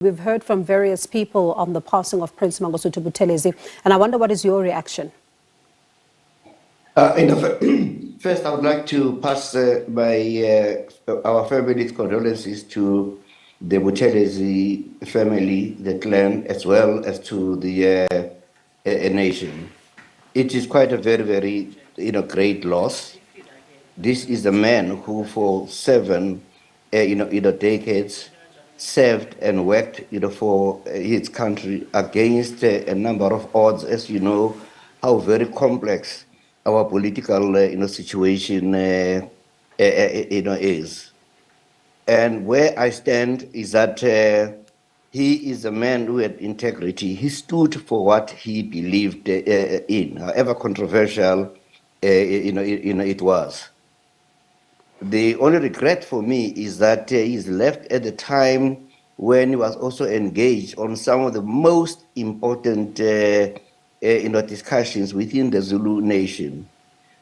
We've heard from various people on the passing of Prince Mangosuthu Buthelezi, and I wonder what is your reaction? First, I would like to pass our family's condolences to the Buthelezi family, the clan, as well as to the nation. It is quite a very, very great loss. This is a man who, for 7 decades, served and worked for his country against a number of odds, as you know how very complex our political situation is. And where I stand is that he is a man who had integrity. He stood for what he believed in, however controversial it was. The only regret for me is that he's left at the time when he was also engaged on some of the most important discussions within the Zulu nation.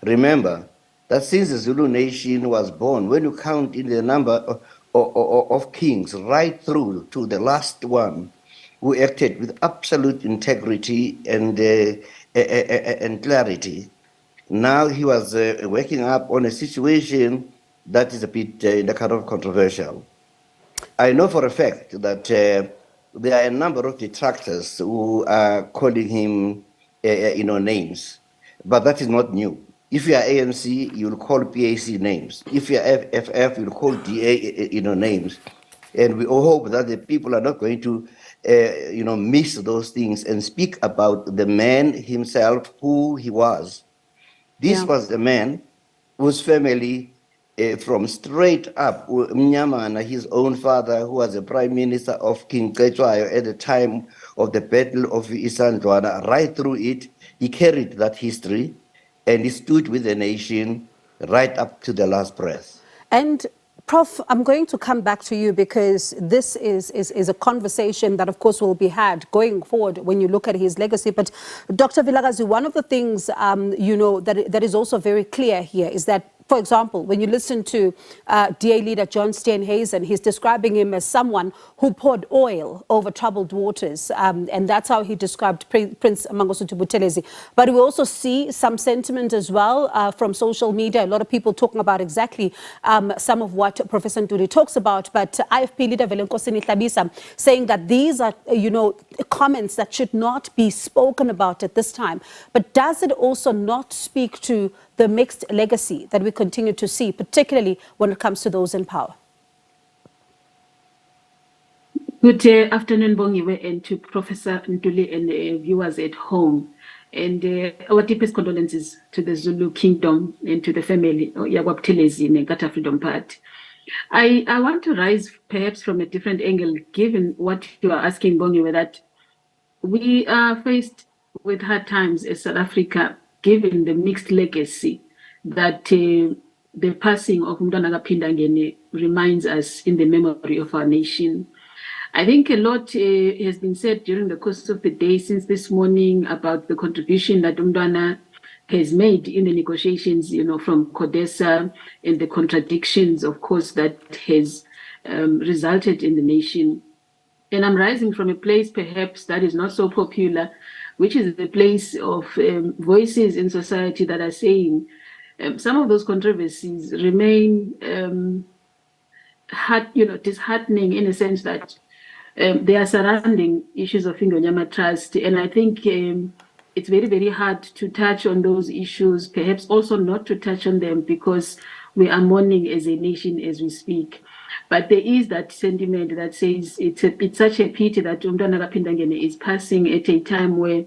Remember that since the Zulu nation was born, when you count in the number of kings right through to the last one, who acted with absolute integrity and clarity, now he was waking up on a situation that is a bit kind of controversial. I know for a fact that there are a number of detractors who are calling him, names, but that is not new. If you are ANC, you'll call PAC names. If you are FF, you'll call DA, names. And we all hope that the people are not going to, miss those things and speak about the man himself, who he was. This was the man whose family, from straight up, Mnyamana, his own father, who was the prime minister of King Cetshwayo at the time of the Battle of Isandlwana, right through it, he carried that history and he stood with the nation right up to the last breath. And Prof, I'm going to come back to you because this is a conversation that, of course, will be had going forward when you look at his legacy. But Dr. Vilakazi, one of the things, that is also very clear here is that, for example, when you listen to DA leader John Steenhuisen, he's describing him as someone who poured oil over troubled waters. And that's how he described Prince Mangosuthu Buthelezi. But we also see some sentiment as well from social media. A lot of people talking about exactly some of what Professor Ntuli talks about. But IFP leader Vilakazi saying that these are, comments that should not be spoken about at this time. But does it also not speak to the mixed legacy that we continue to see, particularly when it comes to those in power? Good afternoon, Bongiwe, and to Professor Ntuli and viewers at home. And our deepest condolences to the Zulu kingdom and to the family of Buthelezi in the Gata Freedom Party. I want to rise perhaps from a different angle, given what you are asking, Bongiwe, that we are faced with hard times as South Africa, given the mixed legacy that the passing of Mntwana kaPhindangene reminds us in the memory of our nation. I think a lot has been said during the course of the day since this morning about the contribution that Mntwana has made in the negotiations, from CODESA, and the contradictions, of course, that has resulted in the nation. And I'm rising from a place perhaps that is not so popular, which is the place of voices in society that are saying some of those controversies remain disheartening in a sense that they are surrounding issues of Ingonyama Trust. And I think it's very, very hard to touch on those issues, perhaps also not to touch on them because we are mourning as a nation as we speak. But there is that sentiment that says it's such a pity that Mntwana kaPhindangene is passing at a time where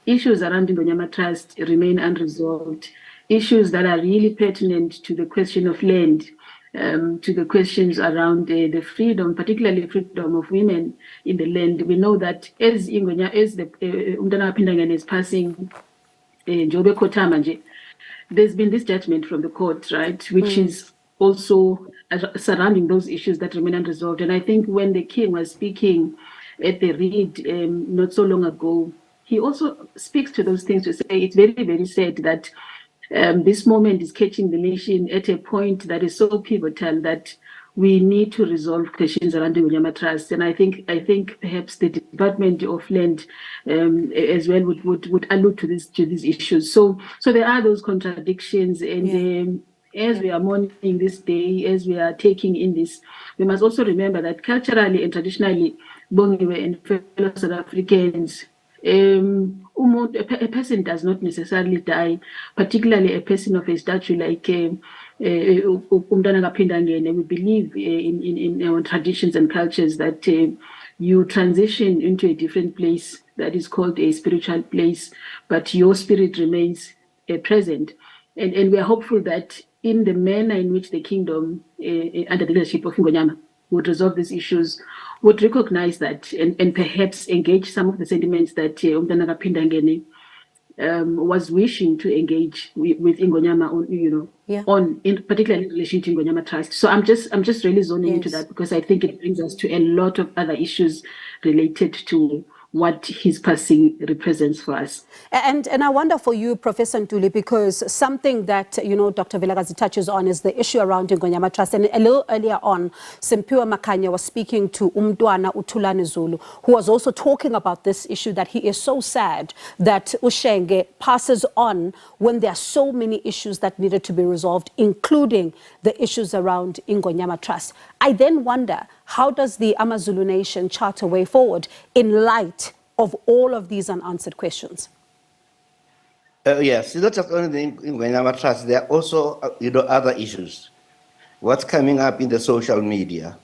issues around Ingonyama Trust remain unresolved, issues that are really pertinent to the question of land, to the questions around the freedom, particularly freedom of women in the land. We know that as Mntwana kaPhindangene is passing, Jobe Kotama nje, there's been this judgment from the court, right, which is also surrounding those issues that remain unresolved. And I think when the king was speaking at the Reed not so long ago, he also speaks to those things to say it's very, very sad that this moment is catching the nation at a point that is so pivotal that we need to resolve questions around the Ingonyama Trust. And I think perhaps the Department of Land as well would allude to these issues. So there are those contradictions, and as we are mourning this day, as we are taking in this, we must also remember that culturally and traditionally, Bongiwe and fellow South Africans, a person does not necessarily die, particularly a person of a stature like we believe in our traditions and cultures that you transition into a different place that is called a spiritual place, but your spirit remains present. And we are hopeful that in the manner in which the kingdom, under the leadership of Ingonyama, would resolve these issues, would recognize that and perhaps engage some of the sentiments that Umdana Kapindangene was wishing to engage with Ingonyama on, particularly in relation to Ingonyama Trust. So I'm just really zoning into that because I think it brings us to a lot of other issues related to what his passing represents for us. And I wonder for you, Professor Ntuli, because something that, Dr. Vilakazi touches on is the issue around Ingonyama Trust. And a little earlier on, Simpiwe Makanya was speaking to Umntwana uThulani Zulu, who was also talking about this issue, that he is so sad that uShenge passes on when there are so many issues that needed to be resolved, including the issues around Ingonyama Trust. I then wonder, how does the AmaZulu Nation chart a way forward in light of all of these unanswered questions? Yes, it's not just only the Ingonyama Trust. There are also, other issues. What's coming up in the social media?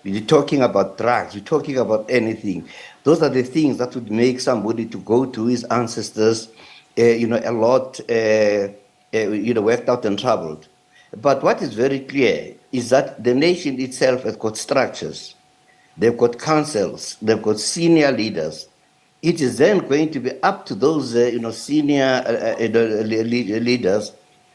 You're talking about drugs. You're talking about anything. Those are the things that would make somebody to go to his ancestors, a lot, worked out and troubled. But what is very clear is that the nation itself has got structures. They've got councils. They've got senior leaders. It is then going to be up to those, senior leaders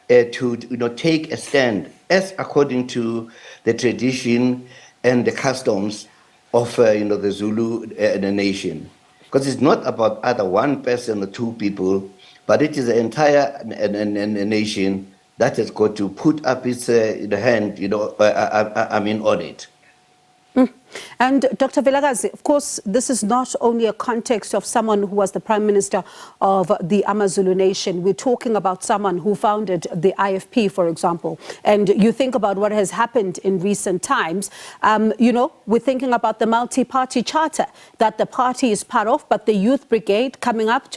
to, take a stand as according to the tradition and the customs of, the Zulu nation. Because it's not about either one person or two people, but it is an entire nation that has got to put up its hand, on it. And Dr. Vilakazi, of course, this is not only a context of someone who was the Prime Minister of the AmaZulu Nation. We're talking about someone who founded the IFP, for example. And you think about what has happened in recent times. We're thinking about the multi-party charter that the party is part of, but the Youth Brigade coming up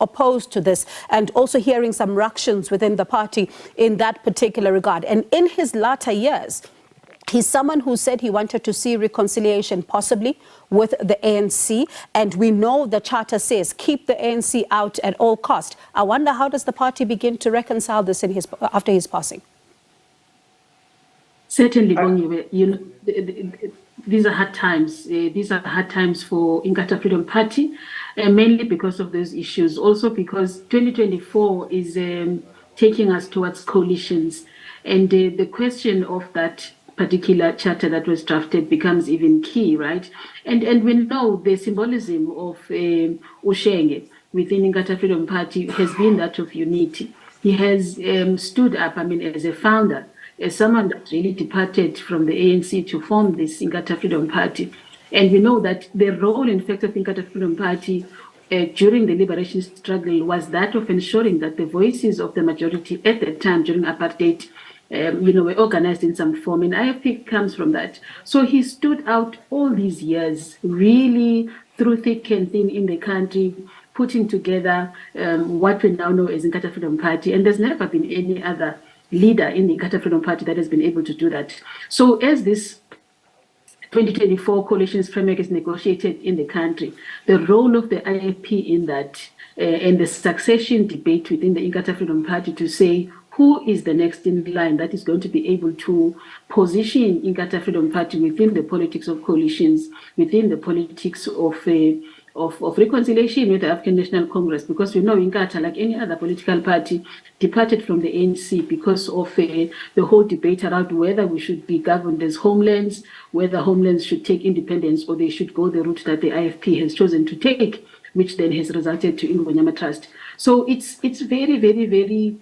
opposed to this, and also hearing some ructions within the party in that particular regard. And in his latter years, he's someone who said he wanted to see reconciliation possibly with the ANC. And we know the charter says keep the ANC out at all cost. I wonder, how does the party begin to reconcile this after his passing? Certainly, these are hard times. These are hard times for Inkatha Freedom Party, mainly because of those issues. Also because 2024 is taking us towards coalitions. And the question of that particular charter that was drafted becomes even key, right? And we know the symbolism of uShenge within Inkatha Freedom Party has been that of unity. He has stood up, as a founder, as someone that really departed from the ANC to form this Inkatha Freedom Party. And we know that the role, in fact, of Inkatha Freedom Party during the liberation struggle was that of ensuring that the voices of the majority at that time during apartheid were organized in some form, and IFP comes from that. So he stood out all these years, really through thick and thin in the country, putting together what we now know as Inkatha Freedom Party, and there's never been any other leader in the Inkatha Freedom Party that has been able to do that. So as this 2024 coalitions framework is negotiated in the country, the role of the IFP in that and the succession debate within the Inkatha Freedom Party to say who is the next in line that is going to be able to position Inkatha Freedom Party within the politics of coalitions, within the politics of reconciliation with the African National Congress, because we know Inkatha, like any other political party, departed from the ANC because of the whole debate around whether we should be governed as homelands, whether homelands should take independence or they should go the route that the IFP has chosen to take, which then has resulted to Ingonyama Trust. So it's very, very, very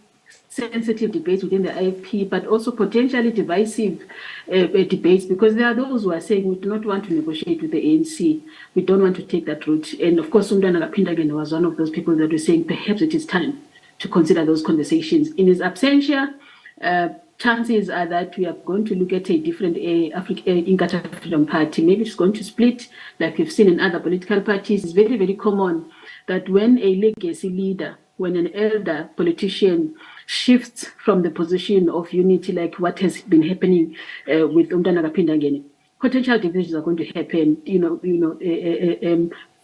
sensitive debates within the IFP, but also potentially divisive debates, because there are those who are saying we do not want to negotiate with the ANC. We don't want to take that route. And of course, Umntwana Kapindagene was one of those people that were saying perhaps it is time to consider those conversations. In his absentia, chances are that we are going to look at a different Inkatha Freedom Party. Maybe it's going to split, like we've seen in other political parties. It's very, very common that when a legacy leader, when an elder politician shifts from the position of unity, like what has been happening with Umntwana Kapindagene, potential divisions are going to happen.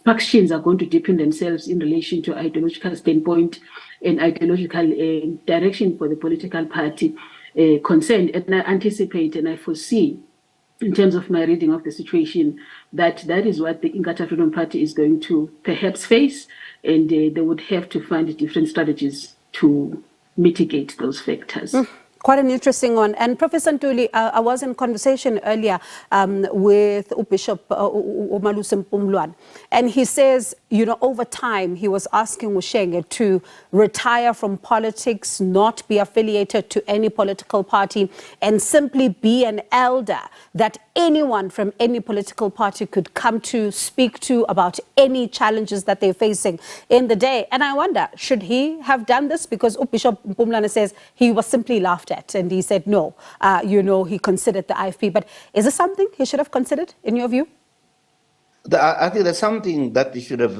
Factions are going to deepen themselves in relation to ideological standpoint and ideological direction for the political party concerned. And I anticipate and I foresee, in terms of my reading of the situation, that is what the Inkatha Freedom Party is going to perhaps face, and they would have to find different strategies to mitigate those factors. Quite an interesting one. And Professor Ntuli, I was in conversation earlier with Bishop Umalusi Mpumlwana, and he says, over time, he was asking Ushenge to retire from politics, not be affiliated to any political party, and simply be an elder that anyone from any political party could come to speak to about any challenges that they're facing in the day. And I wonder, should he have done this? Because Bishop Mpumlwana says he was simply laughed at, and he said no, he considered the IFP. But is this something he should have considered, in your view? I think that's something that he should have,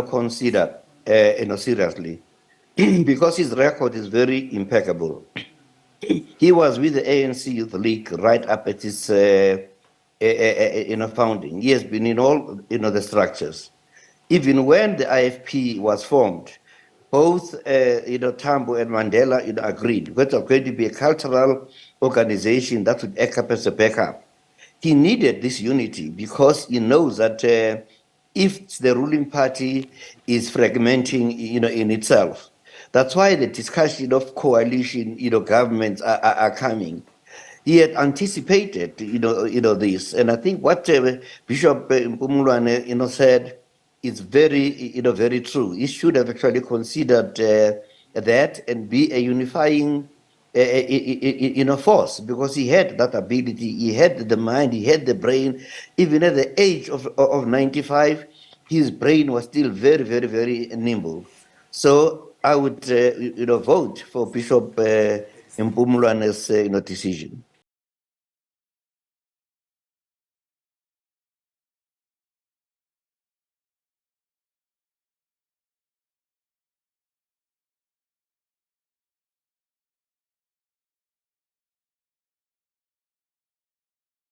considered, seriously, because his record is very impeccable. He was with the ANC Youth League right up at its, founding. He has been in all, the structures. Even when the IFP was formed, both, Tambo and Mandela, agreed that it was going to be a cultural organization that would act up as a backup. He needed this unity because he knows that if the ruling party is fragmenting, in itself, that's why the discussion of coalition, governments are coming. He had anticipated, this, and I think what Bishop Mpumlwana, said is very, very true. He should have actually considered that and be a unifying, force, because he had that ability, he had the mind, he had the brain. Even at the age of 95, his brain was still very, very, very nimble. So I would, vote for Bishop Mpumlwana's, decision.